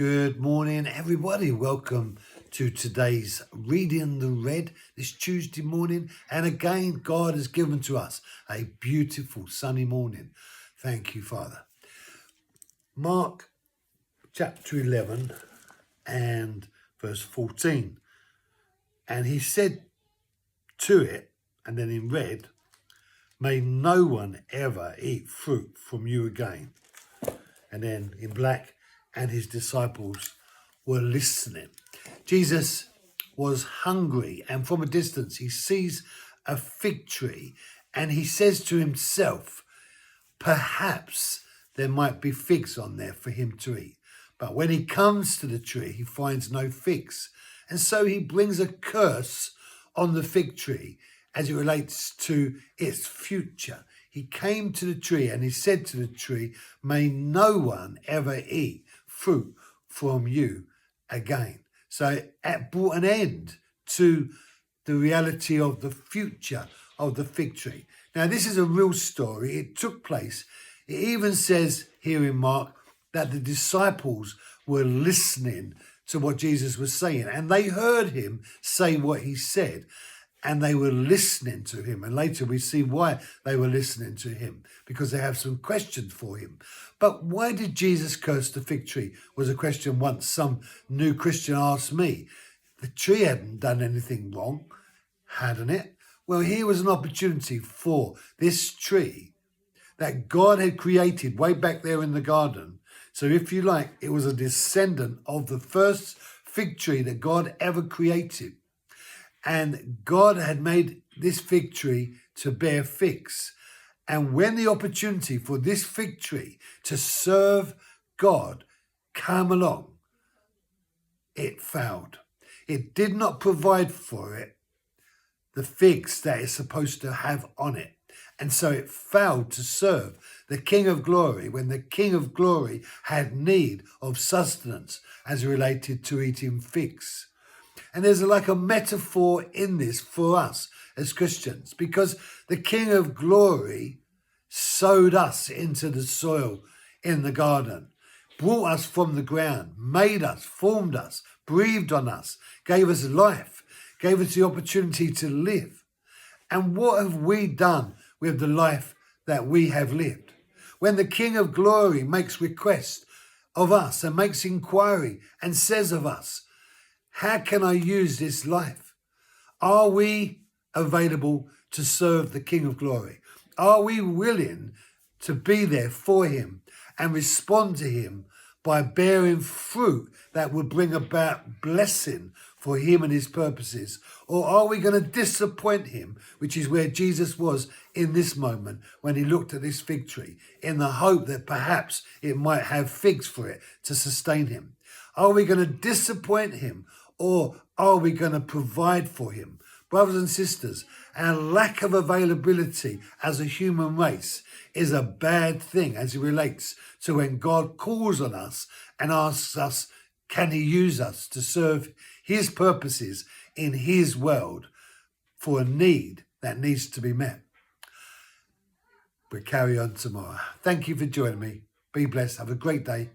Good morning, everybody. Welcome to today's Reading the Red this Tuesday morning. And again, God has given to us a beautiful sunny morning. Thank you, Father. Mark chapter 11 and verse 14. And he said to it, and then in red, may no one ever eat fruit from you again. And then in black, and his disciples were listening. Jesus was hungry, and from a distance he sees a fig tree, and he says to himself, perhaps there might be figs on there for him to eat. But when he comes to the tree, he finds no figs. And so he brings a curse on the fig tree as it relates to its future. He came to the tree and he said to the tree, may no one ever eat fruit from you again. So it brought an end to the reality of the future of the fig tree. Now, this is a real story. It took place. It even says here in Mark that the disciples were listening to what Jesus was saying, and they heard him say what he said. And they were listening to him. And later we see why they were listening to him, because they have some questions for him. But why did Jesus curse the fig tree was a question once some new Christian asked me. The tree hadn't done anything wrong, hadn't it? Well, here was an opportunity for this tree that God had created way back there in the garden. So if you like, it was a descendant of the first fig tree that God ever created. And God had made this fig tree to bear figs. And when the opportunity for this fig tree to serve God came along, it failed. It did not provide for it the figs that it's supposed to have on it. And so it failed to serve the King of Glory when the King of Glory had need of sustenance as related to eating figs. And there's like a metaphor in this for us as Christians, because the King of Glory sowed us into the soil in the garden, brought us from the ground, made us, formed us, breathed on us, gave us life, gave us the opportunity to live. And what have we done with the life that we have lived? When the King of Glory makes request of us and makes inquiry and says of us, how can I use this life? Are we available to serve the King of Glory? Are we willing to be there for him and respond to him by bearing fruit that will bring about blessing for him and his purposes? Or are we going to disappoint him, which is where Jesus was in this moment when he looked at this fig tree, in the hope that perhaps it might have figs for it to sustain him? Are we going to disappoint him, or are we going to provide for him? Brothers and sisters, our lack of availability as a human race is a bad thing as it relates to when God calls on us and asks us, can he use us to serve his purposes in his world for a need that needs to be met? We'll carry on tomorrow. Thank you for joining me. Be blessed. Have a great day.